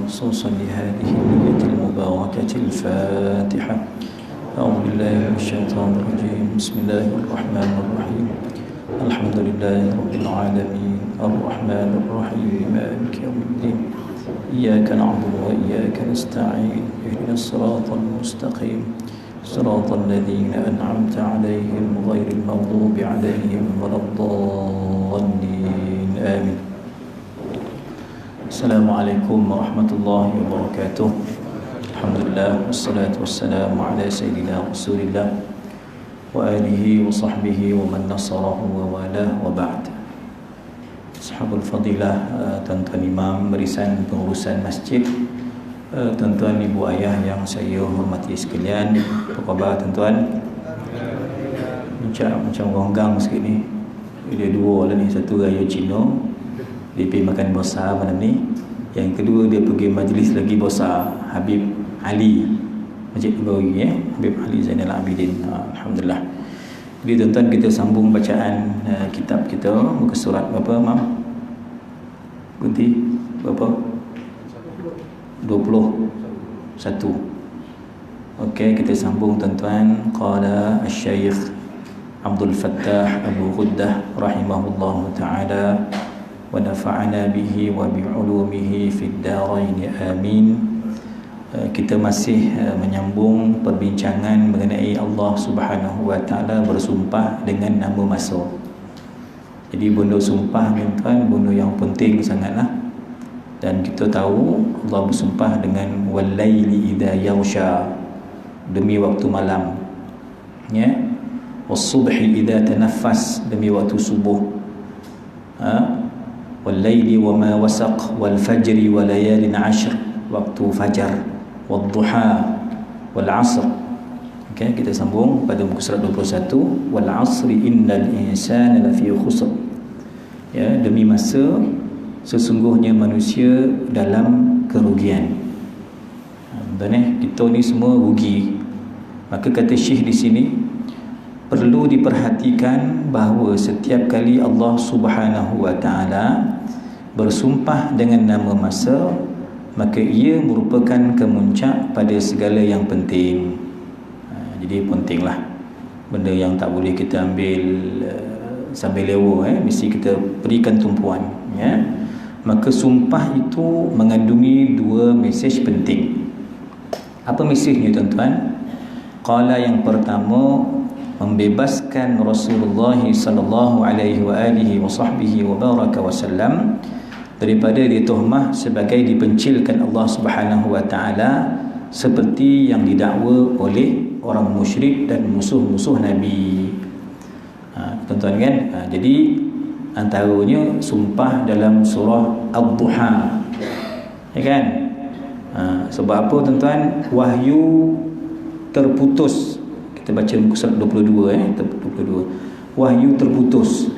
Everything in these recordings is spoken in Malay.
خصوصا لهذه النية المباركة الفاتحة. أعوذ بالله من الشيطان الرجيم. بسم الله الرحمن الرحيم. الحمد لله رب العالمين الرحمن الرحيم مالك يوم الدين. إياك نعبد وإياك نستعين. اهدنا الصراط المستقيم صراط الذين أنعمت عليهم غير المغضوب عليهم ولا الضالين آمين. السلام عليكم ورحمة الله وبركاته. الحمد لله والصلاة والسلام على سيدنا رسول الله وآله وصحبه ومن نصره ووالاه وبعد. Sahabat fadilah, tuan-tuan imam, barisan pengurusan masjid, tuan-tuan ibu ayah yang saya hormati sekalian, apa khabar tuan-tuan? Macam ronggang sikit ni. Dia dua lah ni, satu raya Cina, dia pergi makan besar malam ni. Yang kedua dia pergi majlis lagi besar, Habib Ali, Masjid Nabawi, Habib Ali Zainal Abidin. Alhamdulillah. Jadi tuan-tuan, kita sambung bacaan kitab kita, muka surat berapa mam? Berhenti berapa? 21. Okey, kita sambung tuan-tuan. Qala Asy-Syaikh Abdul Fattah Abu Ghuddah rahimahullahu taala wa nafa'ana bihi wa bi 'ulumihi fid darain amin. Kita masih menyambung perbincangan mengenai Allah Subhanahu wa taala bersumpah dengan nama masa. Jadi benda sumpah ni tuan, benda yang penting sangatlah. Dan kita tahu Allah bersumpah dengan wal-laili idza yaghsha, demi waktu malam, ya, was-subhi idza tanaffas, demi waktu subuh, wal-laili wama wasaq, wal-fajri wa layalin 'ashr, waktu fajar, wad-duha wal-'asr. Okey, kita sambung pada muka surat 21. Wal-'asri innal insana lafi khusr. Ya, demi masa sesungguhnya manusia dalam kerugian. Betul, kita ni semua rugi. Maka kata Syekh di sini, perlu diperhatikan bahawa setiap kali Allah Subhanahu wa taala bersumpah dengan nama masa, maka ia merupakan kemuncak pada segala yang penting. Jadi pentinglah benda yang tak boleh kita ambil sambil lewa, mesti kita berikan tumpuan, ya. Maka sumpah itu mengandungi dua mesej penting. Apa mesejnya tuan-tuan? Qala, yang pertama, membebaskan Rasulullah sallallahu alaihi wa alihi wa sahbihi wa baraka wasallam daripada dituhmah sebagai dipencilkan Allah Subhanahu wa taala seperti yang didakwa oleh orang musyrik dan musuh-musuh Nabi. Tuan-tuan kan? Jadi antaranya sumpah dalam surah Ad-Duha, ya kan? Sebab apa tuan-tuan? Wahyu terputus. Kita baca muka surat 22, 22. Wahyu terputus.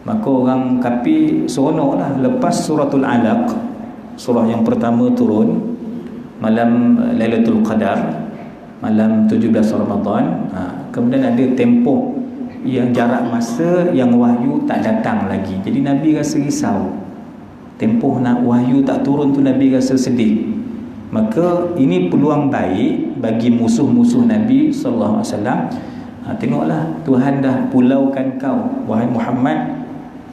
Maka orang kafir seronoklah lepas suratul Alaq, surah yang pertama turun malam Lailatul Qadar, malam 17 Ramadan. Kemudian ada tempoh yang jarak masa yang wahyu tak datang lagi. Jadi Nabi rasa risau. Tempoh nak wahyu tak turun tu Nabi rasa sedih. Maka ini peluang baik bagi musuh-musuh Nabi sallallahu alaihi wasallam. Tengoklah, Tuhan dah pulaukan kau, wahai Muhammad.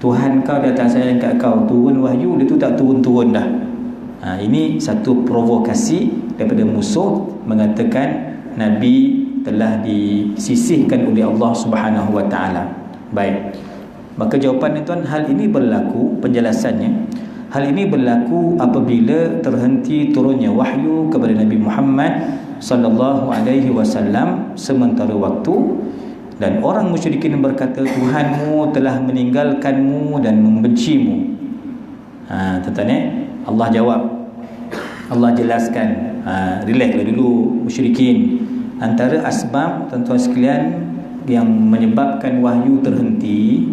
Tuhan kau dah tak sayang kat kau, turun wahyu dia tu tak turun-turun dah. Ini satu provokasi daripada musuh mengatakan Nabi telah disisihkan oleh Allah Subhanahu wa taala. Baik. Maka jawapannya tuan, hal ini berlaku, penjelasannya, hal ini berlaku apabila terhenti turunnya wahyu kepada Nabi Muhammad sallallahu alaihi wasallam sementara waktu, dan orang musyrikin berkata Tuhanmu telah meninggalkanmu dan membencimu. Tuan-tuan, Allah jawab, Allah jelaskan. Relaxlah dulu musyrikin. Antara asbab tuan-tuan sekalian yang menyebabkan wahyu terhenti,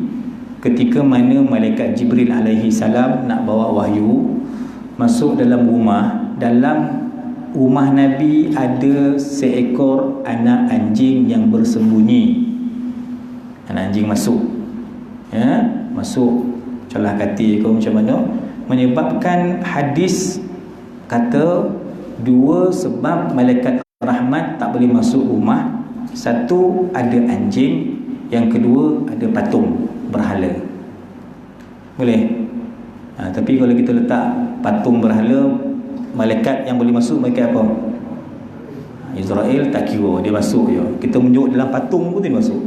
ketika mana malaikat Jibril alaihi salam nak bawa wahyu masuk dalam rumah. Dalam rumah Nabi ada seekor anak anjing yang bersembunyi. Anak anjing masuk, ya, masuk celah katil ke macam mana, menyebabkan hadis kata dua sebab malaikat rahmat tak boleh masuk rumah. Satu, ada anjing. Yang kedua, ada patung berhala. Boleh? Tapi kalau kita letak patung berhala, malaikat yang boleh masuk malaikat apa? Israel tak kira, dia masuk je. Kita menunjuk dalam patung pun dia masuk.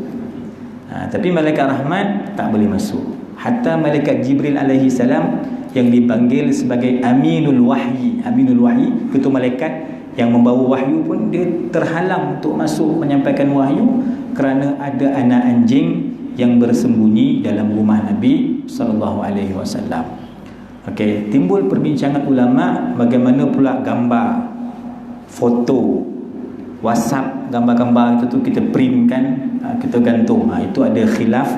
Tapi malaikat rahmat tak boleh masuk. Hatta malaikat Jibril alaihi salam yang dipanggil sebagai Aminul Wahyi. Aminul Wahyi, ketua malaikat yang membawa wahyu pun dia terhalang untuk masuk menyampaikan wahyu kerana ada anak anjing yang bersembunyi dalam rumah Nabi sallallahu alaihi wasallam. Okey, timbul perbincangan ulama bagaimana pula gambar, foto, WhatsApp, gambar-gambar itu tu kita print kan, kita gantung. Itu ada khilaf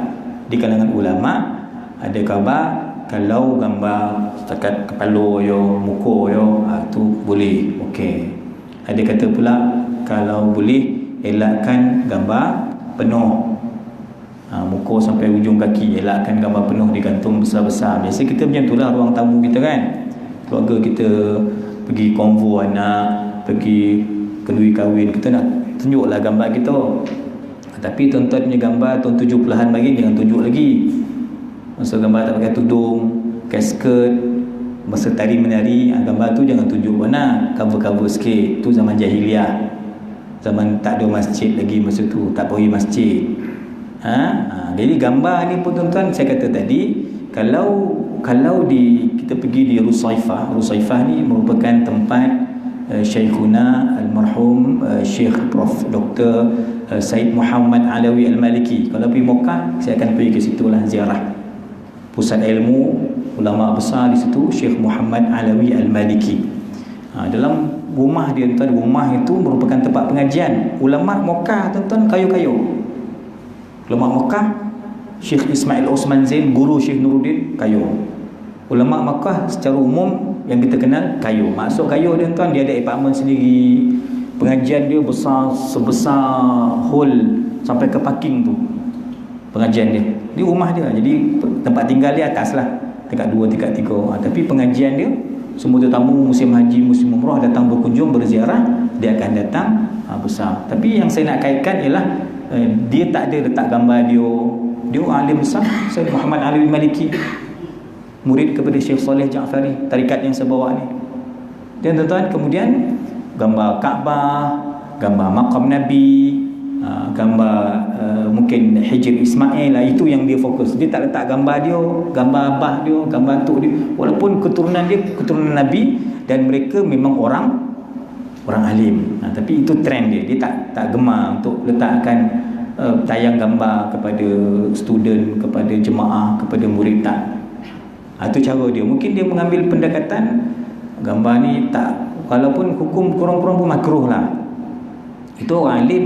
di kalangan ulama. Ada khabar kalau gambar setakat kepala yo, muka yo, tu boleh. Okey. Ada kata pula kalau boleh elakkan gambar penuh, muka sampai ujung kaki, elakkan gambar penuh digantung besar-besar. Biasa kita macam itulah ruang tamu kita kan. Keluarga kita pergi konvo anak, pergi kenduri kahwin, kita nak tunjuklah gambar kita. Tapi tuan-tuan punya gambar tahun 70-an lagi jangan tunjuk lagi. Masa gambar tak pakai tudung, pakai skirt, masa tari menari, gambar tu jangan tunjuk mana, cover-cover sikit. Tu zaman jahiliah, zaman tak ada masjid lagi masa tu, tak pergi masjid. Jadi gambar ni pun tuan-tuan, saya kata tadi, kalau kita pergi di Rusaifah. Rusaifah ni merupakan tempat Syekhuna almarhum Syekh Prof Dr. Said Muhammad Alawi Al-Maliki. Kalau pergi Mekah, saya akan pergi ke situlah ziarah. Pusat ilmu, ulama besar di situ, Syekh Muhammad Alawi Al-Maliki. Dalam rumah dia tuan, rumah itu merupakan tempat pengajian. Ulama Mekah tuan-tuan kayu-kayu. Ulama Mekah, Syekh Ismail Osman Zain, guru Syekh Nuruddin, kayu. Ulama Mekah secara umum yang kita kenal kayu. Masuk kayu dia tuan, dia ada apartment sendiri. Pengajian dia besar, sebesar hall sampai ke parking tu. Pengajian dia di rumah dia. Jadi tempat tinggal dia atas lah, tingkat 2, tingkat 3. Tapi pengajian dia, semua tetamu musim haji, musim umrah datang berkunjung, berziarah, dia akan datang besar. Tapi yang saya nak kaitkan ialah dia tak ada letak gambar dia. Dia alim besar, Said Muhammad Alawi Maliki, murid kepada Syekh Saleh Ja'fari, tarikat yang saya bawa ni. Dan tuan-tuan, kemudian gambar Kaabah, gambar makam Nabi, gambar mungkin Hijr Ismail lah, itu yang dia fokus. Dia tak letak gambar dia, gambar abah dia, gambar atuk dia. Walaupun keturunan dia keturunan Nabi dan mereka memang orang alim. Tapi itu trend dia. Dia tak gemar untuk letakkan tayang gambar kepada student, kepada jemaah, kepada murid, tak. Itu cara dia. Mungkin dia mengambil pendekatan gambar ni tak, walaupun hukum kurang-kurang pun makruh lah. Itu orang alim,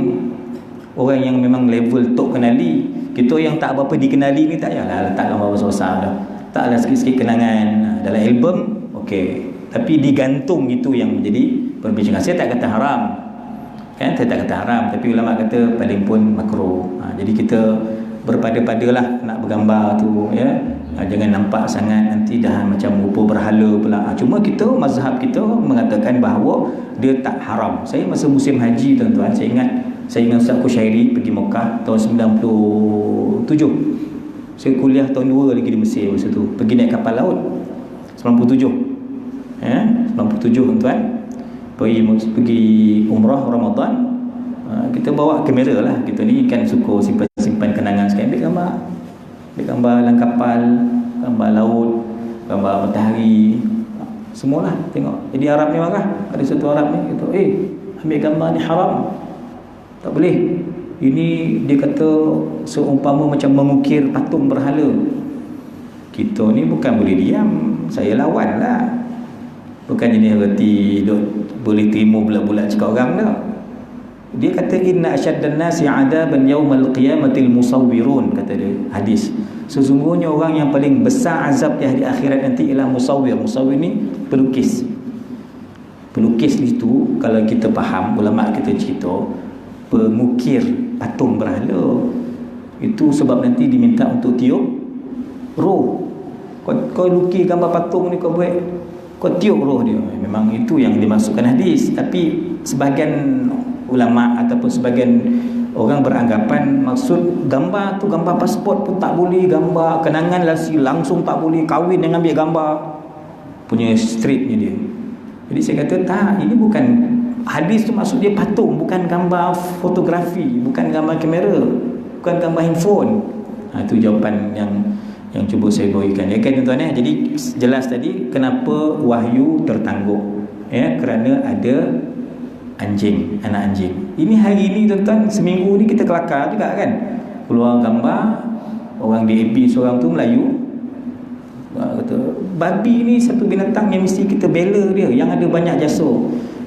orang yang memang level tok kenali. Kita yang tak apa-apa dikenali ni tak payahlah letak gambar besar-besar dah. Taklah sikit-sikit kenangan dalam album, okey. Tapi digantung, itu yang menjadi perbincangan. Saya tak kata haram, kan? Saya tak kata haram, tapi ulama kata paling pun makruh. Jadi kita berpada-padalah nak bergambar tu, ya. Jangan nampak sangat nanti dah macam rupa berhala pula. Cuma kita, mazhab kita mengatakan bahawa dia tak haram. Saya masa musim haji tuan-tuan, saya ingat Ustaz Kushairi pergi Mekah tahun 97. Saya kuliah tahun 2 lagi di Mesir masa tu. Pergi naik kapal laut 97. 97 tuan-tuan. Pergi umrah Ramadan. Kita bawa kamera lah. Kita ni kan suka simpan kenangan sekali. Ambil gambar dalam kapal, gambar laut, gambar matahari, semualah tengok. Jadi Arab ni marah. Ada satu Arab ni kata, ambil gambar ni haram, tak boleh. Ini dia kata seumpama macam mengukir patung berhala. Kita ni bukan boleh diam, saya lawan lah. Bukan jenis reti boleh terima bulat-bulat cakap orang dah. Dia kata inna asyaddan nasi adaban yaumal qiyamatil musawwirun, kata dia hadis. Sesungguhnya orang yang paling besar azab di hari akhirat nanti ialah musawwir. Musawwir ni pelukis. Pelukis itu kalau kita faham, ulama kita cerita, pengukir patung berhala. Itu sebab nanti diminta untuk tiup roh. Kau lukis gambar patung ni, kau buat kau tiup roh dia. Memang itu yang dimasukkan hadis. Tapi sebahagian ulama ataupun sebahagian orang beranggapan maksud gambar tu gambar pasport pun tak boleh, gambar kenangan langsung tak boleh, kahwin yang ambil gambar punya stripnya dia. Jadi saya kata tak, ini bukan hadis tu, maksud dia patung, bukan gambar fotografi, bukan gambar kamera, bukan gambar handphone. Itu jawapan yang cuba saya berikan ya kan tuan-tuan. Jadi jelas tadi kenapa wahyu tertangguh, ya, kerana ada anjing, anak anjing. Ini hari ini tuan-tuan, seminggu ni kita kelakar juga kan, keluar gambar orang DAB seorang tu Melayu kata babi ni satu binatang yang mesti kita bela dia, yang ada banyak jasa.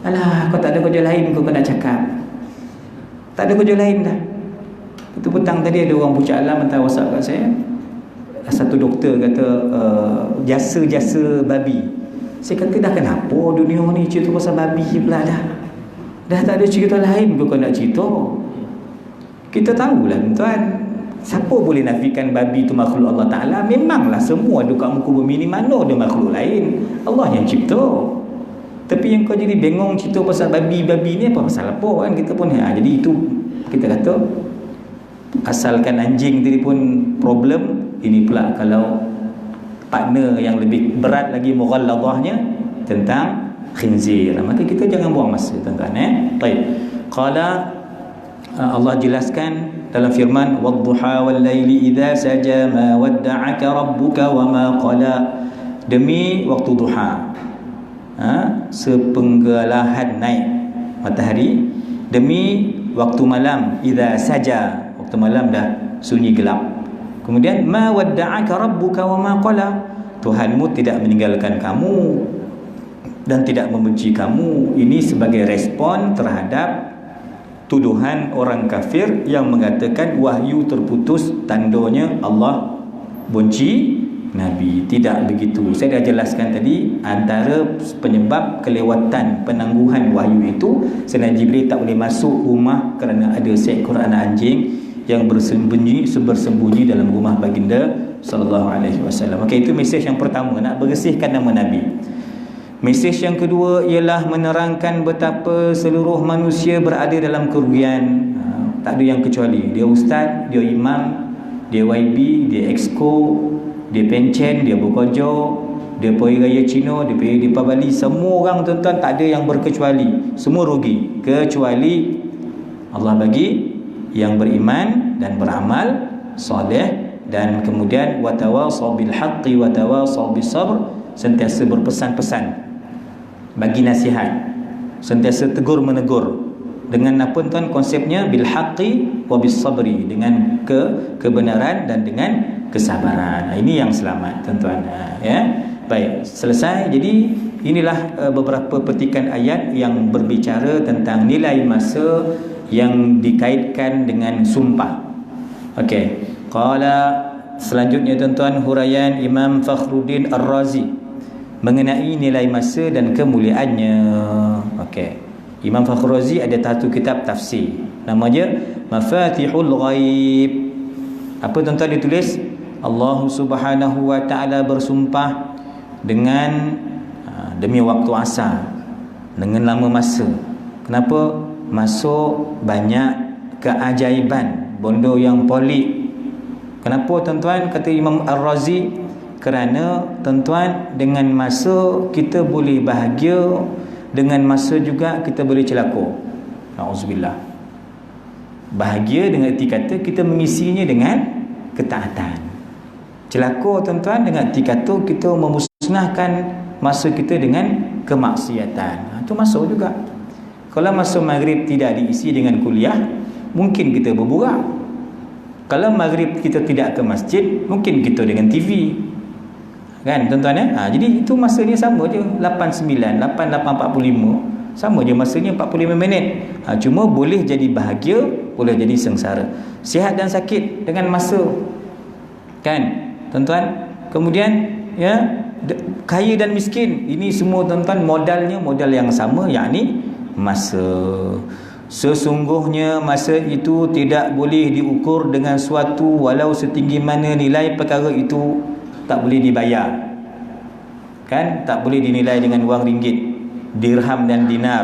Alah, kau tak ada kerja lain kau nak cakap, tak ada kerja lain dah. Itu petang tadi ada orang pucak alam hantar WhatsApp kat saya, satu doktor kata jasa-jasa babi. Saya kata dah kenapa dunia ni cerita pasal babi pula dah tak ada cerita lain kau nak cerita. Kita tahulah tuan, siapa boleh nafikan babi itu makhluk Allah Ta'ala? Memanglah semua ada kat muka bumi ni, mana ada makhluk lain, Allah yang cipta. Tapi yang kau jadi bengong cerita pasal babi-babi ni apa pasal apa kan, kita pun jadi itu kita kata asalkan anjing tadi pun problem, ini pula kalau partner yang lebih berat lagi mughalladahnya tentang khinzir, maka kita jangan buang masa tuan-tuan. Baik, qala Allah jelaskan dalam firman wadduha wal laili idza saja ma wadda'aka rabbuka wa ma qala, demi waktu duha, sepenggalahan naik matahari, demi waktu malam idza saja, waktu malam dah sunyi gelap. Kemudian ma wadda'aka rabbuka wa ma qala, Tuhanmu tidak meninggalkan kamu dan tidak membenci kamu. Ini sebagai respon terhadap tuduhan orang kafir yang mengatakan wahyu terputus, tandanya Allah benci Nabi. Tidak begitu. Saya dah jelaskan tadi antara penyebab kelewatan penangguhan wahyu itu, Sayyidina Jibril tak boleh masuk rumah kerana ada seekor anak anjing yang bersembunyi dalam rumah baginda sallallahu alaihi wasallam. Okey, itu mesej yang pertama, nak bersihkan nama Nabi. Mesej yang kedua ialah menerangkan betapa seluruh manusia berada dalam kerugian. Tak ada yang kecuali. Dia ustaz, dia imam, dia YB, dia exco, dia pencen, dia berkojo, dia pergi raya Cina, dia pergi di Bali. Semua orang tuan-tuan tak ada yang berkecuali. Semua rugi. Kecuali Allah bagi yang beriman dan beramal soleh, dan kemudian watawasau bil haqqi watawasau bis sabr, sentiasa berpesan-pesan, bagi nasihat, sentiasa tegur menegur. Dengan apa tuan konsepnya? Bil haqqi wa bis sabri, dengan kebenaran dan dengan kesabaran. Ini yang selamat tuan-tuan. Ya. Baik, selesai. Jadi inilah beberapa petikan ayat yang berbicara tentang nilai masa yang dikaitkan dengan sumpah. Okey. Qala, selanjutnya tuan-tuan, huraian Imam Fakhruddin Ar-Razi mengenai nilai masa dan kemuliaannya. Okey. Imam Fakhruddin Ar-Razi ada satu kitab tafsir, namanya Mafatihul Ghaib. Apa tuan-tuan ditulis? Allah Subhanahu wa taala bersumpah dengan demi waktu asar, dengan lama masa. Kenapa? Masuk banyak keajaiban, bondo yang pelik. Kenapa tuan-tuan? Kata Imam Ar-Razi, kerana tuan-tuan, dengan masa kita boleh bahagia, dengan masa juga kita boleh celaka. Na'udzubillah. Bahagia dengan erti kata kita mengisinya dengan ketaatan. Celaka tuan-tuan dengan erti kata kita memusnahkan masa kita dengan kemaksiatan. Itu masuk juga. Kalau masa maghrib tidak diisi dengan kuliah, mungkin kita berburak. Kalau maghrib kita tidak ke masjid, mungkin kita dengan TV. Kan tuan-tuan jadi itu masanya sama je, 8.9, 8.45, sama je masanya, 45 minit. Cuma boleh jadi bahagia, boleh jadi sengsara, sihat dan sakit dengan masa. Kan tuan-tuan? Kemudian kaya dan miskin, ini semua tuan-tuan modalnya modal yang sama, yakni masa. Sesungguhnya masa itu tidak boleh diukur dengan suatu, walau setinggi mana nilai perkara itu tak boleh dibayar. Kan tak boleh dinilai dengan wang ringgit, dirham dan dinar,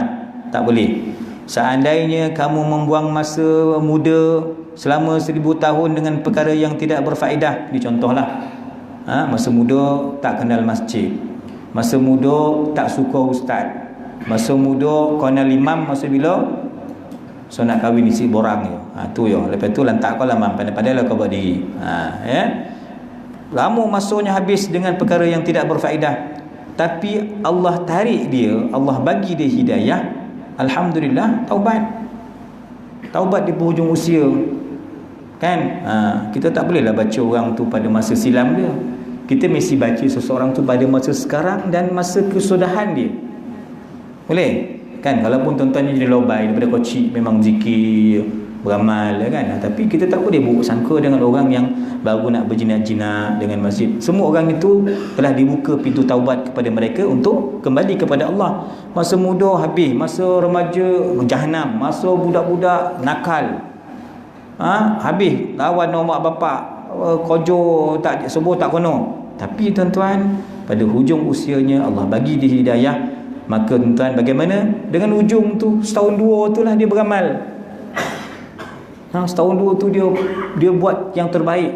tak boleh. Seandainya kamu membuang masa muda selama 1000 tahun dengan perkara yang tidak berfaedah, dicontohlah, masa muda tak kenal masjid, masa muda tak suka ustaz, masa muda kenal imam masa bila so nak kahwin isi borang je, tu yo. Lepas tu lantak kau lah mam, pandai-pandai lah kau buat diri, ya. Lama masanya habis dengan perkara yang tidak berfaedah, tapi Allah tarik dia, Allah bagi dia hidayah, alhamdulillah, taubat di penghujung usia, kan. Kita tak bolehlah baca orang tu pada masa silam dia, kita mesti baca seseorang tu pada masa sekarang dan masa kesudahan dia, boleh kan. Walaupun tuan-tuan jadi lobai daripada kecil memang zikir beramal kan, tapi kita tak boleh buruk sangka dengan orang yang baru nak berjinak-jinak dengan masjid. Semua orang itu telah dibuka pintu taubat kepada mereka untuk kembali kepada Allah. Masa muda habis, masa remaja jahanam, masa budak-budak nakal, habis lawan mak bapak, kojo tak semua tak kono. Tapi tuan-tuan, pada hujung usianya Allah bagi dia hidayah, maka tuan-tuan bagaimana dengan ujung tu, setahun dua tu lah dia beramal. Setahun dua tu dia buat yang terbaik,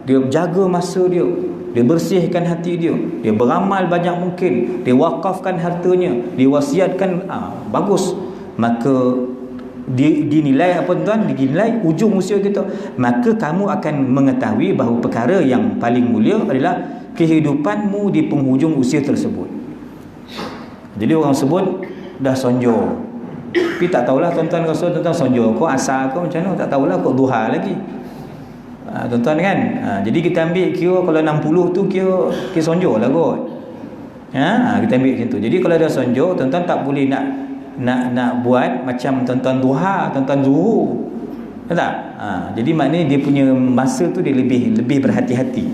dia jaga masa dia, dia bersihkan hati dia, dia beramal banyak mungkin, dia wakafkan hartanya, dia wasiatkan, bagus. Maka dinilai apa tuan? Dinilai ujung usia kita. Maka kamu akan mengetahui bahawa perkara yang paling mulia adalah kehidupanmu di penghujung usia tersebut. Jadi orang sebut dah sonjo, tapi tak tahulah tuan-tuan, rasa tuan-tuan sonjo kau asal kau macam mana, tak tahulah kau duha lagi, tuan-tuan kan. Jadi kita ambil kira kalau 60 tu kira sonjo lah kot, kita ambil macam tu. Jadi kalau dah sonjo, tuan-tuan tak boleh nak buat macam tuan-tuan duha, tuan-tuan zuhur, tak? Jadi maknanya dia punya masa tu dia lebih berhati-hati.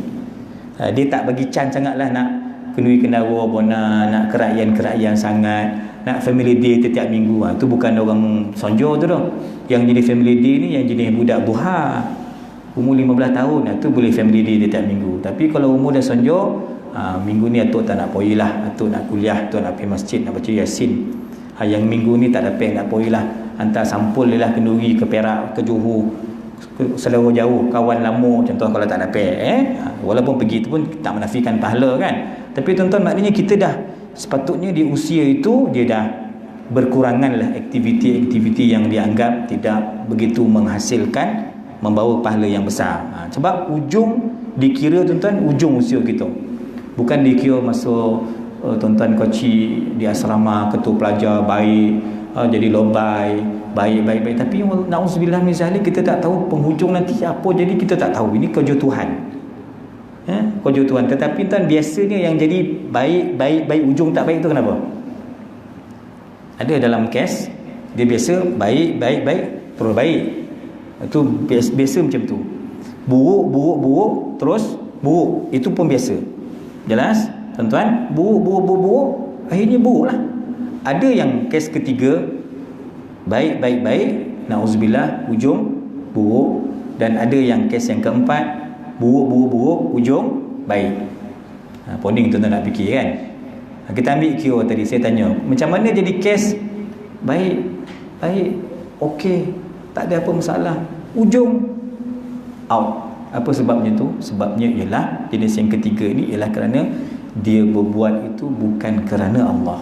Dia tak bagi chance sangatlah nak kenui kendawa bona, nak kerajaan sangat, nak family day setiap minggu. Itu bukan orang sonjo tu dah. Yang jadi family day ni yang jenis budak duha, umur 15 tahun, itu boleh family day setiap minggu. Tapi kalau umur dah sonjo, minggu ni atuk tak nak pergi lah, atuk nak kuliah, atuk nak pergi masjid, nak baca yasin. Yang minggu ni tak dapat nak pergi lah, hantar sampul dia lah kenduri ke Perak, ke Johor, ke Selangor jauh, kawan lama contoh. Kalau tak dapat, walaupun pergi tu pun tak menafikan pahala kan. Tapi tuan-tuan, maknanya kita dah sepatutnya di usia itu dia dah berkurangan lah aktiviti-aktiviti yang dianggap tidak begitu menghasilkan, membawa pahala yang besar. Sebab ujung dikira tuan-tuan, ujung usia kita, bukan dikira masa tuan-tuan kecil di asrama, ketua pelajar baik, jadi lobai baik. Tapi na'udzubillah min zalik, kita tak tahu penghujung nanti apa jadi, kita tak tahu. Ini kerja Tuhan, kerja Tuhan. Tetapi tuan, biasanya yang jadi baik ujung tak baik tu kenapa? Ada dalam kes dia biasa baik terus baik. Itu biasa macam tu. Buruk terus buruk, itu pun biasa. Jelas tuan-tuan? Buruk akhirnya buruk lah. Ada yang kes ketiga baik, na'udzubillah, ujung buruk. Dan ada yang kes yang keempat buruk, ujung baik. Poning tuan-tuan nak fikir kan. Kita ambil kira tadi saya tanya, macam mana jadi kes baik, okey, tak ada apa masalah, ujung out. Apa sebabnya tu? Sebabnya ialah jenis yang ketiga ni ialah kerana dia berbuat itu bukan kerana Allah,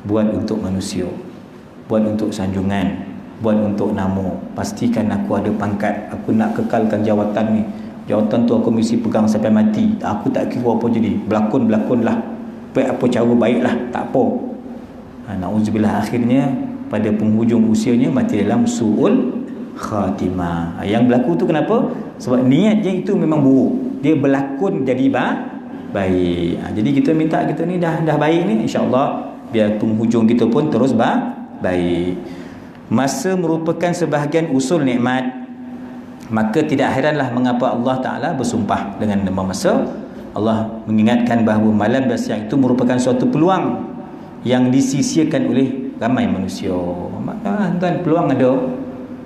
buat untuk manusia, buat untuk sanjungan, buat untuk nama. Pastikan aku ada pangkat, aku nak kekalkan jawatan ni, jawatan tu aku mesti pegang sampai mati, aku tak kira apa jadi, berlakon lah, baik apa cara baiklah, tak apa. Na'udzubillah, akhirnya pada penghujung usianya mati dalam su'ul khatimah. Yang berlaku tu kenapa? Sebab niatnya itu memang buruk, dia berlakon jadi baik. Jadi kita minta kita ni dah baik ni, insya-Allah biar penghujung kita pun terus baik. Masa merupakan sebahagian usul nikmat, maka tidak heranlah mengapa Allah Ta'ala bersumpah dengan nama masa. Allah mengingatkan bahawa malam dan siang itu merupakan suatu peluang yang disisiakan oleh ramai manusia. Tuan, peluang ada,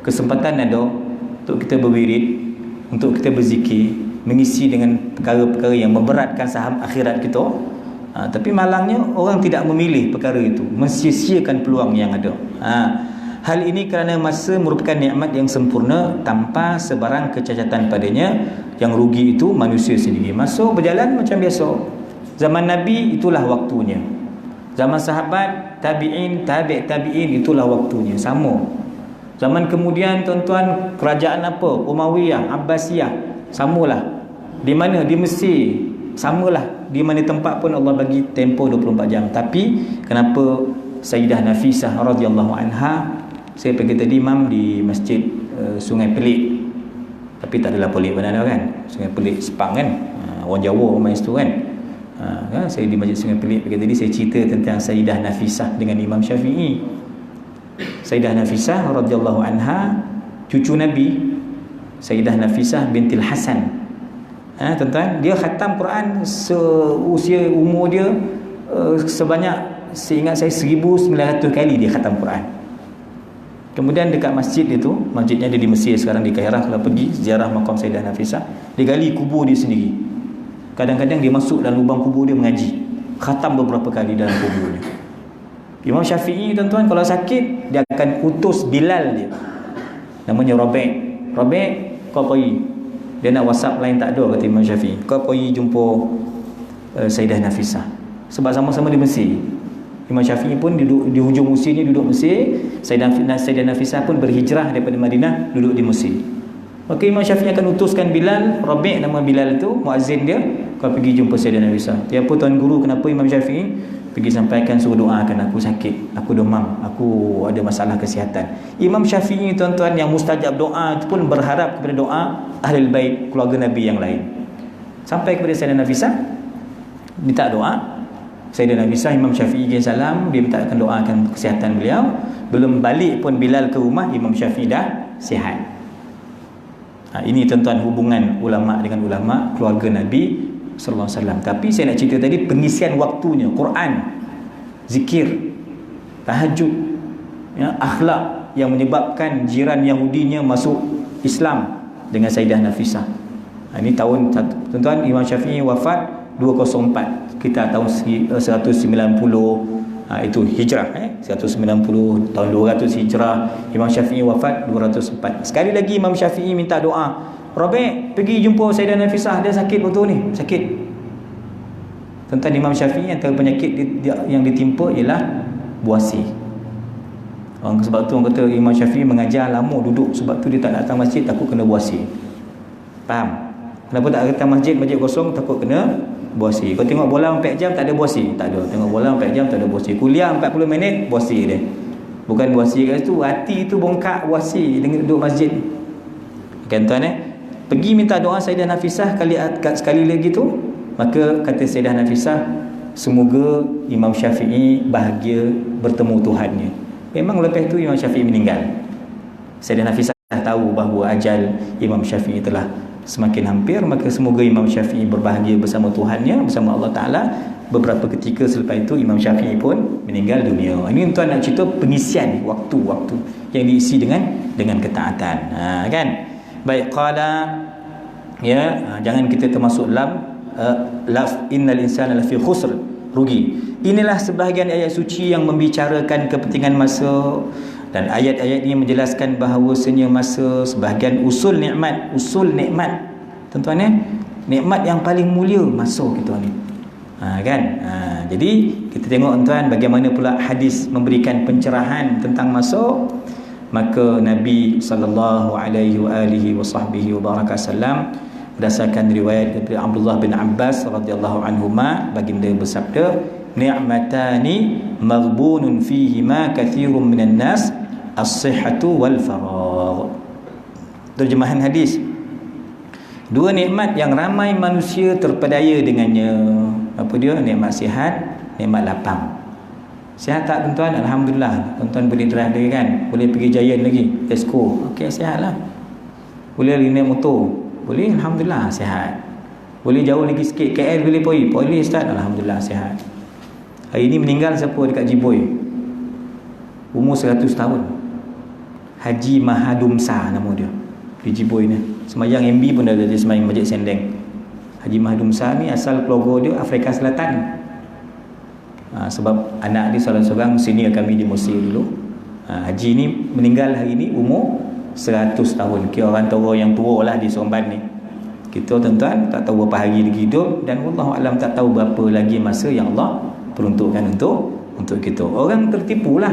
kesempatan ada untuk kita berwirid, untuk kita berzikir, mengisi dengan perkara-perkara yang memberatkan saham akhirat kita. Tapi malangnya orang tidak memilih perkara itu, mensia-siakan peluang yang ada. Hal ini kerana masa merupakan nikmat yang sempurna tanpa sebarang kecacatan padanya. Yang rugi itu manusia sendiri. Masa berjalan macam biasa. Zaman Nabi itulah waktunya. Zaman sahabat, tabi'in, tabi'in itulah waktunya. Sama. Zaman kemudian tuan-tuan, kerajaan apa? Umayyah, Abbasiyah, samalah. Di mana? Di Mesir, samalah. Di mana tempat pun Allah bagi tempoh 24 jam. Tapi kenapa Sayyidah Nafisah radhiyallahu anha, saya pergi tadi imam di masjid Sungai Pelik, tapi tak adalah Pelik mana kan, Sungai Pelik Sepang kan, orang Jawa main situ kan. Saya di masjid Sungai Pelik pergi tadi, saya cerita tentang Sayyidah Nafisah dengan Imam Syafi'i. Sayyidah Nafisah radhiyallahu anha cucu Nabi, Sayyidah Nafisah bintil Hasan. Tuan-tuan, dia khatam Quran seusia umur dia sebanyak, seingat saya 1900 kali dia khatam Quran. Kemudian dekat masjid itu, masjidnya dia di Mesir sekarang, di Kairah, kalau pergi ziarah makam Sayyidah Nafisah, dia gali kubur dia sendiri. Kadang-kadang dia masuk dalam lubang kubur dia mengaji, khatam beberapa kali dalam kubur dia. Imam Syafi'i tuan-tuan kalau sakit, dia akan utus Bilal dia, namanya Rabi', kau pergi, dia nak WhatsApp lain tak ada, kata Imam Syafi'i, kau pergi jumpa Sayyidah Nafisah, sebab sama-sama di Mesir. Imam Syafi'i pun duduk di hujung usianya, duduk Mesir. Sayyidah Nafisah pun berhijrah daripada Madinah, duduk di Mesir. Maka Imam Syafi'i akan utuskan Bilal, Rabi', nama Bilal itu muazzin dia, kau pergi jumpa Sayyidah Nafisah. Dia pun tuan guru, kenapa Imam Syafi'i? Pergi sampaikan, suruh doakan aku sakit, aku demam, aku ada masalah kesihatan. Imam Syafi'i tuan-tuan yang mustajab doa itu pun berharap kepada doa Ahlul Bait, keluarga Nabi yang lain. Sampai kepada Sayyidah Nafisah, minta doa. Sayyidah Nafisah, Imam Syafi'i salam, dia minta akan doakan kesihatan beliau. Belum balik pun Bilal ke rumah, Imam Syafi'i dah sihat. Ini tuan-tuan hubungan ulama dengan ulama, keluarga Nabi sallallahu alaihi wasallam. Tapi saya nak cerita tadi pengisian waktunya, Quran, zikir, tahajud, akhlak yang menyebabkan jiran Yahudinya masuk Islam dengan Sayyidah Nafisah. Ini tahun, tuan-tuan, Imam Syafi'i wafat 204, kita tahun 190, itu hijrah, 190 tahun 200 hijrah. Imam Syafi'i wafat 204. Sekali lagi Imam Syafi'i minta doa, Rabi', pergi jumpa Sayyidah Nafisah, dia sakit betul ni, sakit. Tentang Imam Syafi'i, antara penyakit yang ditimpa ialah buasi. Sebab tu orang kata Imam Syafi'i mengajar lama duduk, sebab tu dia tak datang masjid, takut kena buasi. Faham? Kenapa tak datang masjid kosong, takut kena buasi. Kau tengok bola 4 jam tak ada buasi? Tak ada. Tengok bola 4 jam tak ada buasi. Kuliah 40 minit buasi dia. Bukan buasi kat situ, hati tu bongkak buasi dengan duduk masjid. Kan tuan pergi minta doa Sayyidah Nafisah sekali lagi tu, maka kata Sayyidah Nafisah, semoga Imam Syafi'i bahagia bertemu Tuhannya. Memang lepas tu Imam Syafi'i meninggal. Sayyidah Nafisah tahu bahawa ajal Imam Syafi'i telah semakin hampir, maka semoga Imam Syafi'i berbahagia bersama Tuhannya, bersama Allah Ta'ala. Beberapa ketika selepas itu Imam Syafi'i pun meninggal dunia. Ini tuan nak cerita pengisian waktu-waktu yang diisi dengan ketaatan, kan? Baik, qala, jangan kita termasuk innal insana lafi khusr, rugi. Inilah sebahagian ayat suci yang membicarakan kepentingan masa, dan ayat-ayat ini menjelaskan bahawasanya masa sebahagian usul nikmat. Tuan-tuan, nikmat yang paling mulia masa kita ni. Kan? Jadi kita tengok tuan bagaimana pula hadis memberikan pencerahan tentang masa. Maka Nabi sallallahu alaihi wa alihi wa sahbihi wa baraka sallam, berdasarkan riwayat daripada Abdullah bin Abbas radhiyallahu anhuma, baginda bersabda, ni'matani maghbunun fihima kathirun minan nas, as-sihhatu wal faragh. Terjemahan hadis, dua nikmat yang ramai manusia terpedaya dengannya. Apa dia? Nikmat sihat, nikmat lapang. Sihat tak tuan-tuan? Alhamdulillah. Tuan-tuan boleh drive lagi kan? Boleh pergi Giant lagi, Tesco. Okey, sihatlah. Boleh naik motor? Boleh, alhamdulillah, sihat. Boleh jauh lagi sikit, KL boleh pergi? Boleh Ustaz, alhamdulillah, sihat. Hari ini meninggal siapa dekat Jiboy? Umur 100 tahun. Haji Mahadumsa nama dia, di Jiboy ni. Semayang MB pun dah jadi semayang Masjid Sendeng. Haji Mahadumsa ni asal keluarga dia Afrika Selatan. Sebab anak dia salah seorang senior kami di Mesir dulu. Haji ni meninggal hari ni umur 100 tahun. Kira orang tua yang tua lah di Seremban ni. Kita tuan-tuan tak tahu berapa hari lagi hidup, dan wallahualam tak tahu berapa lagi masa yang Allah peruntukkan untuk kita. Orang tertipulah.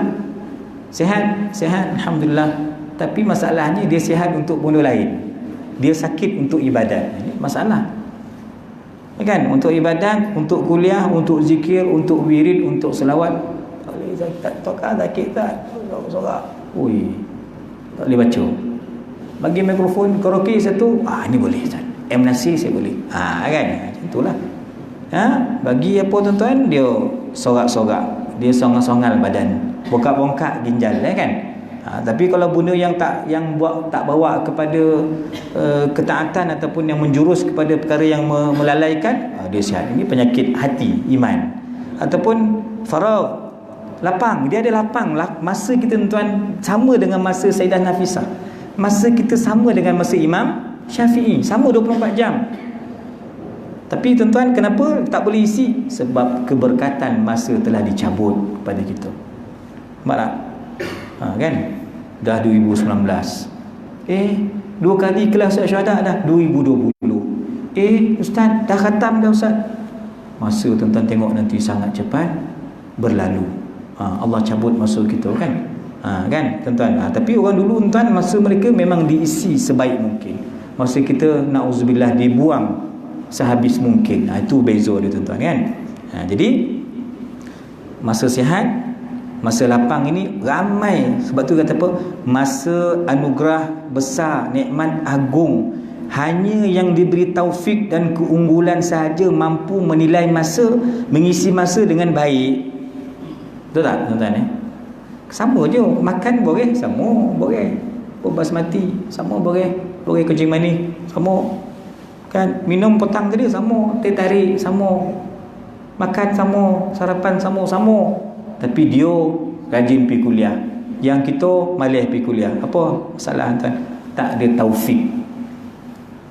Sihat alhamdulillah, tapi masalahnya dia sihat untuk benda lain. Dia sakit untuk ibadat. Ini masalah. Kan, untuk ibadat, untuk kuliah, untuk zikir, untuk wirid, untuk selawat. Tak sakit tak? Sorak. Oi. Tak boleh baca. Bagi mikrofon karaoke satu, ini boleh Ustaz. Nasir saya boleh. Kan? Macam itulah. Bagi apa tuan-tuan, dia sorak-sorak. Dia songal-songal badan. Bongkak-bongkak ginjal, kan? Tapi kalau benda yang tak bawa kepada ketaatan ataupun yang menjurus kepada perkara yang melalaikan, dia sihat. Ini penyakit hati, iman. Ataupun faragh, lapang. Dia ada lapang. Masa kita tuan sama dengan masa Sayyidah Nafisah. Masa kita sama dengan masa Imam Syafi'i, sama 24 jam. Tapi tuan-tuan, kenapa tak boleh isi? Sebab keberkatan masa telah dicabut kepada kita. Nampak tak? Kan? Dah 2019. 2 kali kelas syuhada dah 2020. Ustaz, dah khatam dah Ustaz. Masa tuan-tuan tengok nanti sangat cepat berlalu. Allah cabut masa kita, kan? Kan tuan-tuan. Tapi orang dulu tuan, masa mereka memang diisi sebaik mungkin. Masa kita na'udzubillah dibuang sehabis mungkin. Itu beza dia tuan-tuan, kan? Jadi masa sihat, masa lapang ini ramai. Sebab tu kata apa? Masa anugerah besar, nikmat agung. Hanya yang diberi taufik dan keunggulan sahaja mampu menilai masa, mengisi masa dengan baik. Betul tak tuan-tuan? Sama je. Makan boleh, sama boleh. Basmati sama boleh. Boleh kencing manis sama, kan? Minum petang tadi sama, teh tarik sama, makan sama, sarapan sama. Tapi dia rajin pergi kuliah, yang kita malas pergi kuliah. Apa masalah tuan? Tak ada taufik.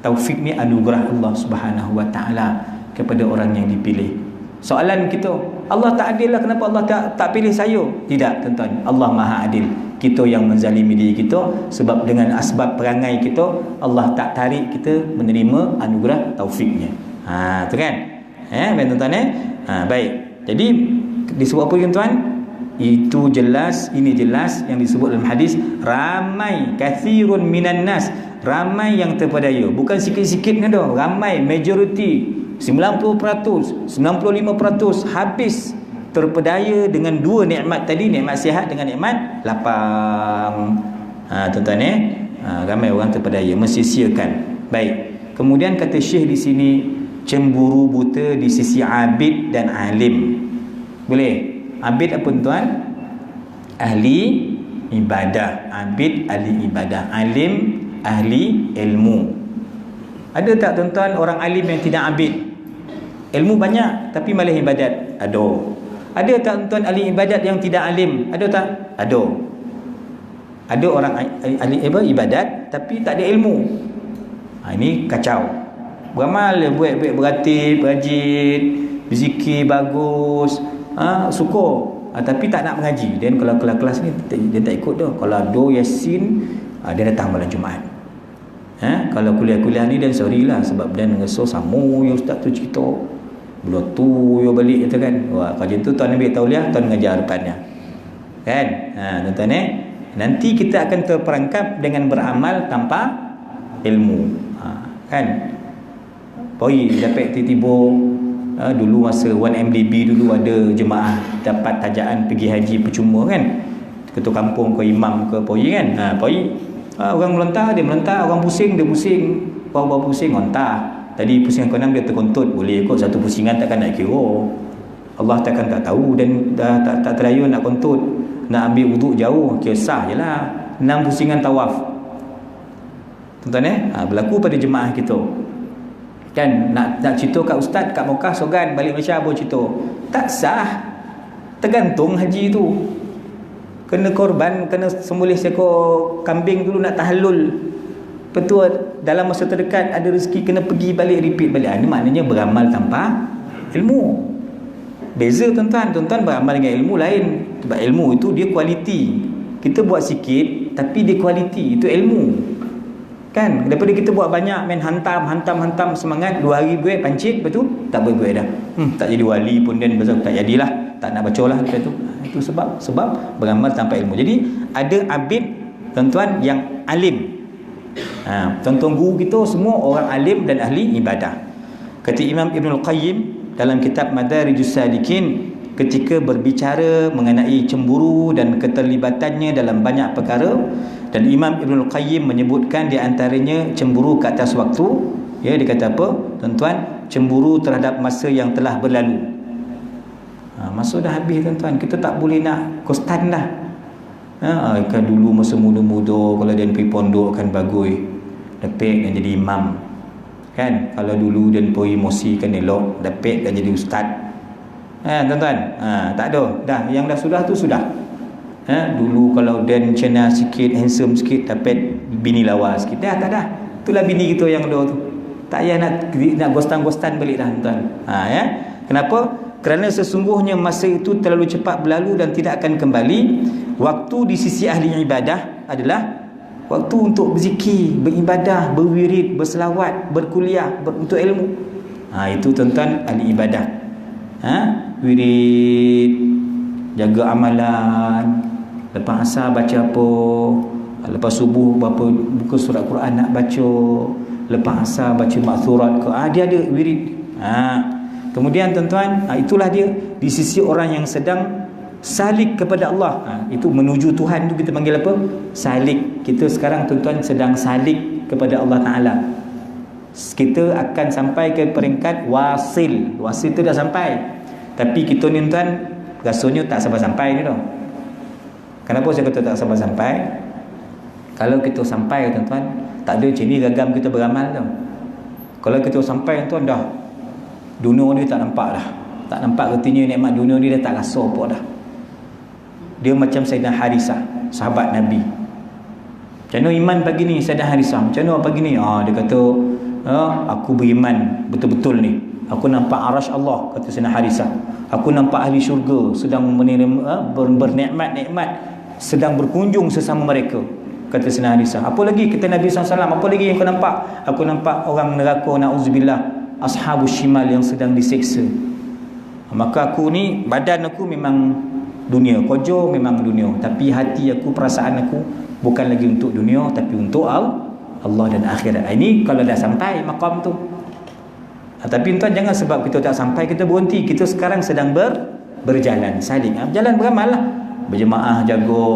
Taufik ni anugerah Allah Subhanahu Wa Taala kepada orang yang dipilih. Soalan kita, Allah tak adil lah, kenapa Allah tak pilih saya? Tidak tuan-tuan, Allah Maha Adil. Kita yang menzalimi diri kita, sebab dengan asbab perangai kita, Allah tak tarik kita menerima anugerah taufiknya. Tu kan? Baik tuan-tuan. Baik. Jadi disebut apa tuan-tuan? Itu jelas, ini jelas yang disebut dalam hadis, ramai, kathirun minan nas, ramai yang terpedaya. Bukan sikit-sikit ni dah, ramai, majority 90%, 95% habis terpedaya dengan dua nikmat tadi, nikmat sihat dengan nikmat lapang. Tuan-tuan, ramai orang terpedaya, mensia-siakan. Baik. Kemudian kata Syekh di sini, cemburu buta di sisi abid dan alim. Boleh? Abid apa tuan? Ahli ibadah. Abid ahli ibadah, alim ahli ilmu. Ada tak tuan-tuan orang alim yang tidak abid? Ilmu banyak tapi malah ibadat? Ada tak tuan-tuan ahli ibadat yang tidak alim? Ada tak? Ada orang ahli ibadat tapi tak ada ilmu. Ini kacau. Beramal, buat beratib, rajin, berzikir bagus, syukur, tapi tak nak mengaji. Dan kalau kelas ni dia tak ikut dah. Kalau do Yasin, dia datang malam Jumaat. Kalau kuliah-kuliah ni, dan sorry lah, sebab dan rasa sama yang ustaz tu cerita, bila tu yo balik kata kan. Kalau tu tuan ambil tauliah, tuan mengajar depannya, kan? Tuan-tuan, nanti kita akan terperangkap dengan beramal tanpa ilmu, kan? Poi dapat tiba-tiba, dulu masa 1MDB dulu ada jemaah dapat tajaan pergi haji percuma, kan? Ketua kampung ke imam ke poi, kan? Poi orang melontar, dia melontar. Orang pusing, dia pusing. Bawa pusing, lontar. Tadi pusingan ke-6 dia terkontut. Boleh kot, satu pusingan takkan nak kira. Allah takkan tak tahu, dan dah tak teraya nak kontut, nak ambil wuduk jauh, kira sah je lah. 6 pusingan tawaf. Tuan-tuan, berlaku pada jemaah kita, kan? Nak cerita kat ustaz kat Mekah Sogan, balik Malaysia baru cerita. Tak sah. Tergantung haji tu. Kena korban, kena sembelih seekor kambing dulu nak tahallul. Betul, dalam masa terdekat ada rezeki, kena pergi balik, repeat balik. Ini maknanya beramal tanpa ilmu. Beza tuan-tuan. Tuan-tuan beramal dengan ilmu lain. Sebab ilmu itu dia kualiti. Kita buat sikit tapi dia kualiti. Itu ilmu. Kan? Daripada kita buat banyak, main hantam semangat, 2 hari buat pancit, lepas tu tak boleh buat dah. Tak jadi wali pun dan tak jadilah. Tak nak baca lah lepas tu. Itu sebab beramal tanpa ilmu. Jadi ada abid tuan-tuan yang alim. Tuan-tuan guru kita semua orang alim dan ahli ibadah. Kata Imam Ibnul Qayyim dalam kitab Madarijus Salikin, ketika berbicara mengenai cemburu dan keterlibatannya dalam banyak perkara, dan Imam Ibnul Qayyim menyebutkan di antaranya cemburu ke atas waktu. Ya, dia kata apa? Tuan-tuan, cemburu terhadap masa yang telah berlalu. Masa dah habis tuan-tuan, kita tak boleh nak konstan dah. Kan dulu masa muda-muda kalau dia pergi pondok kan bagus, dapat dan jadi imam. Kan kalau dulu dia pergi emosi kan elok, dapat dan jadi ustaz. Tuan-tuan, tak ada dah, yang dah sudah tu sudah. Dulu kalau dan cena sikit, handsome sikit, dapat bini lawa sikit, tak dah. Itulah bini kita yang ada tu. Tak payah nak gostan-gostan balik dah tuan. Ya. Kenapa? Kerana sesungguhnya masa itu terlalu cepat berlalu dan tidak akan kembali. Waktu di sisi ahli ibadah adalah waktu untuk berzikir, beribadah, berwirid, berselawat, berkuliah, untuk ilmu. Itu tuan-tuan ahli ibadah. Wirid, jaga amalan, lepas asar baca apa, lepas subuh berapa buka surat Quran nak baca, lepas asar baca maksurat ke, dia ada wirid. Kemudian tuan-tuan, itulah dia di sisi orang yang sedang salik kepada Allah. Itu menuju Tuhan tu kita panggil apa? Salik. Kita sekarang tuan-tuan sedang salik kepada Allah Ta'ala. Kita akan sampai ke peringkat wasil. Wasil tu dah sampai, tapi kita ni tuan rasanya tak sampai-sampai ni tau. Kenapa saya kata tak sampai-sampai? Kalau kita sampai tuan-tuan, tak ada macam ni ragam kita beramal tau. Kalau kita sampai tuan dah, dunia ni tak nampak dah. Tak nampak artinya nikmat dunia ni dah tak rasa apa dah. Dia macam Sayyidina Harisah, sahabat Nabi. Macam mana iman pagi ni Sayyidina Harisah? Macam mana pagi ni? Dia kata, aku beriman betul-betul ni. Aku nampak arash Allah, kata Sayyidina Harisah. Aku nampak ahli syurga sedang menerima bernikmat-nikmat, sedang berkunjung sesama mereka, kata Sayyidina Harisah. Apa lagi kata Nabi SAW? Apa lagi yang kau nampak? Aku nampak orang neraka, na'udzubillah, ashabus shimal yang sedang diseksa. Maka aku ni, badan aku memang dunia, kojo memang dunia, tapi hati aku, perasaan aku bukan lagi untuk dunia, tapi untuk Allah dan akhirat. Ini kalau dah sampai maqam tu. Tapi tuan jangan sebab kita tak sampai kita berhenti. Kita sekarang sedang berjalan, salik. Berjalan beramal lah. Berjemaah jaga.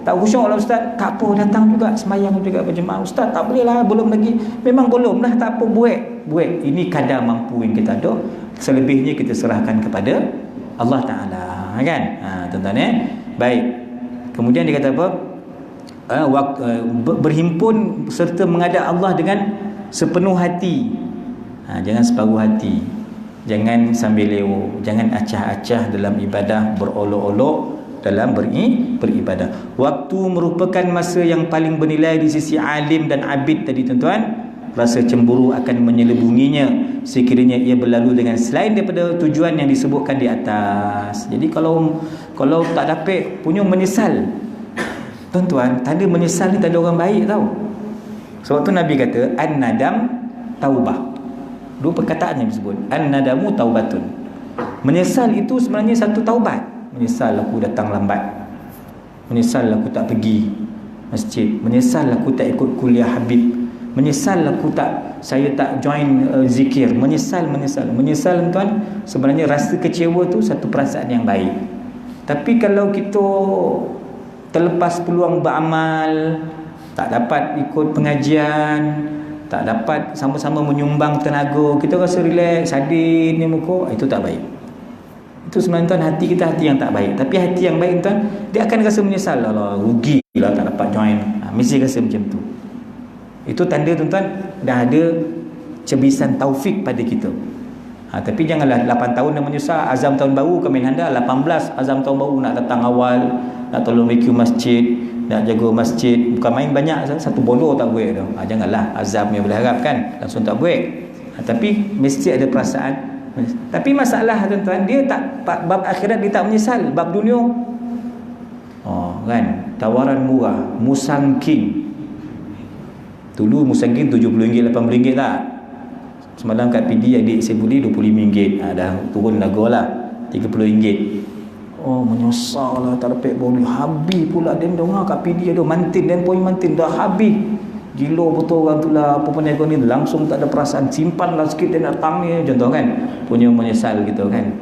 Tak khusyuk lah ustaz. Tak apa, datang juga semayang juga berjemaah. Ustaz tak boleh lah, belum lagi. Memang belum lah, tak apa, buat. Ini kadar mampu yang kita ada. Selebihnya kita serahkan kepada Allah Ta'ala, kan? Tuan-tuan baik. Kemudian dia kata apa? Berhimpun serta menghadap Allah dengan sepenuh hati. Jangan separuh hati, jangan sambil lewo, jangan acah-acah dalam ibadah, berolok-olok dalam beribadah. Waktu merupakan masa yang paling bernilai di sisi alim dan abid tadi tuan-tuan. Rasa cemburu akan menyelubunginya sekiranya ia berlalu dengan selain daripada tujuan yang disebutkan di atas. Jadi kalau tak dapat punya menyesal tuan-tuan, tanda menyesal ni tanda orang baik tau. Sebab tu Nabi kata an-nadam taubah. Dua perkataan yang disebut, an-nadamu taubatun. Menyesal itu sebenarnya satu taubat. Menyesal aku datang lambat, menyesal aku tak pergi masjid, menyesal aku tak ikut kuliah Habib, menyesal aku saya tak join zikir, menyesal tuan. Sebenarnya rasa kecewa tu satu perasaan yang baik. Tapi kalau kita terlepas peluang beramal, tak dapat ikut pengajian, tak dapat sama-sama menyumbang tenaga, kita rasa relax, sadin ni muka, itu tak baik. Itu sebenarnya tuan, hati kita hati yang tak baik. Tapi hati yang baik tuan, dia akan rasa menyesal, Allah rugi lah tak dapat join. Mesti rasa macam tu. Itu tanda tuan-tuan dah ada cebisan taufik pada kita. Tapi janganlah 8 tahun dah menyesal, azam tahun baru ke main handa, 18 azam tahun baru nak datang awal, nak tolong review masjid, nak jaga masjid, bukan main banyak, satu bodoh tak buat tu. Janganlah azam yang boleh harap kan langsung tak buat. Tapi mesti ada perasaan Tapi masalah tuan-tuan, dia tak bab akhirat dia tak menyesal, bab dunia. Kan, tawaran murah, Musangking. Dulu Musangking RM70, RM80 tak. Semalam kat PD adik saya beli RM25. Dah turun lagu lah, RM30. Menyesal lah tak dapat beli. Habis pula dia dengar kat PD ada mantin dan poin mantin dah habis. Gila betul orang tu lah, apa peniaga ni langsung tak ada perasaan, simpanlah sikit dia datang ni, contoh kan, punya menyesal gitu kan.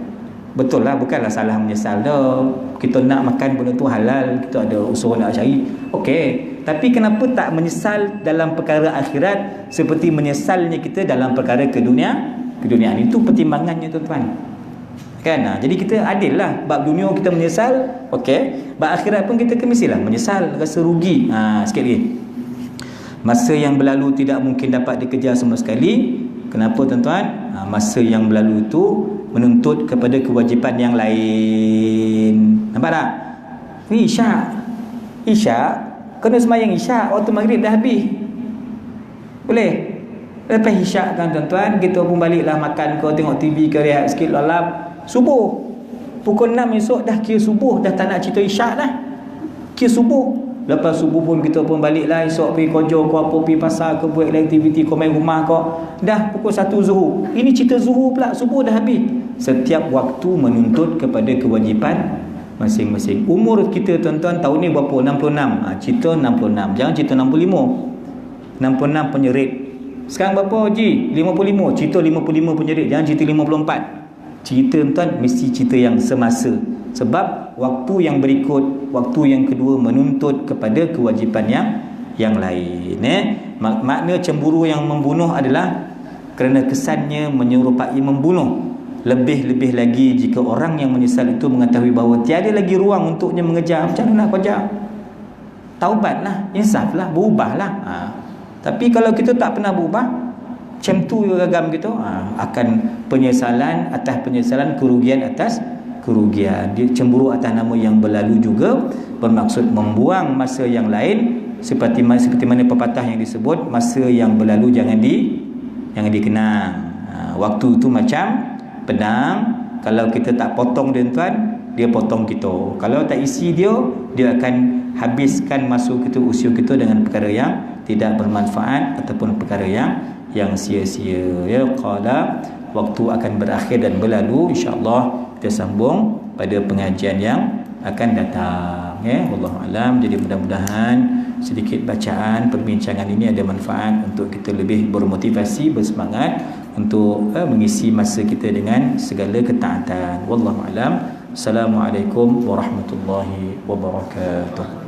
Betul lah, bukanlah salah menyesal dah. Kita nak makan benda tu halal, kita ada usaha nak cari, okey. Tapi kenapa tak menyesal dalam perkara akhirat seperti menyesalnya kita dalam perkara keduniaan? Itu pertimbangannya tuan-tuan. Kan? Jadi kita adil lah. Bab dunia kita menyesal, okey. Bab akhirat pun kita mestilah menyesal, rasa rugi. Sikit lagi. Masa yang berlalu tidak mungkin dapat dikejar sama sekali. Kenapa tuan-tuan? Masa yang berlalu itu menuntut kepada kewajipan yang lain. Nampak tak? Ni Isyak kena sembahyang Isyak waktu maghrib dah habis. Boleh? Lepas Isyak kan tuan-tuan, kita pun baliklah makan ke, tengok TV ke, rehat sikit, lalap. Subuh pukul 6 esok dah kira subuh, dah tak nak cerita Isyak dah, kira subuh. Lepas subuh pun kita pun baliklah, esok pergi kerja ke apa, pergi pasar ke, buat aktiviti ke, main rumah ke, dah pukul 1 Zuhur. Ini cerita Zuhur pula, subuh dah habis. Setiap waktu menuntut kepada kewajipan masing-masing. Umur kita tuan-tuan tahun ni berapa? 66. Cerita 66, jangan cerita 65. 66 penyerit. Sekarang berapa Haji? 55. Cerita 55 penyerit, jangan cerita 54. Cerita tuan mesti cerita yang semasa. Sebab waktu yang berikut, waktu yang kedua menuntut kepada kewajipan yang lain. Makna cemburu yang membunuh adalah kerana kesannya menyerupai membunuh. Lebih-lebih lagi jika orang yang menyesal itu mengetahui bahawa tiada lagi ruang untuknya mengejar. Macam mana nak kejar? Taubatlah, insaflah, berubahlah. Tapi kalau kita tak pernah berubah, macam tu ragam gitu, akan penyesalan atas penyesalan, kerugian atas kerugian. Dia cemburu atas nama yang berlalu juga bermaksud membuang masa yang lain, seperti mana pepatah yang disebut, masa yang berlalu jangan dikenang. Waktu itu macam pedang, kalau kita tak potong dia tuan, dia potong kita. Kalau tak isi dia akan habiskan masa kita, usia kita dengan perkara yang tidak bermanfaat ataupun perkara yang sia-sia. Ya, qala, waktu akan berakhir dan berlalu. InsyaAllah kita sambung pada pengajian yang akan datang. Wallahu alam. Jadi mudah-mudahan sedikit bacaan perbincangan ini ada manfaat untuk kita lebih bermotivasi, bersemangat untuk mengisi masa kita dengan segala ketaatan. Wallahu alam. Assalamualaikum warahmatullahi wabarakatuh.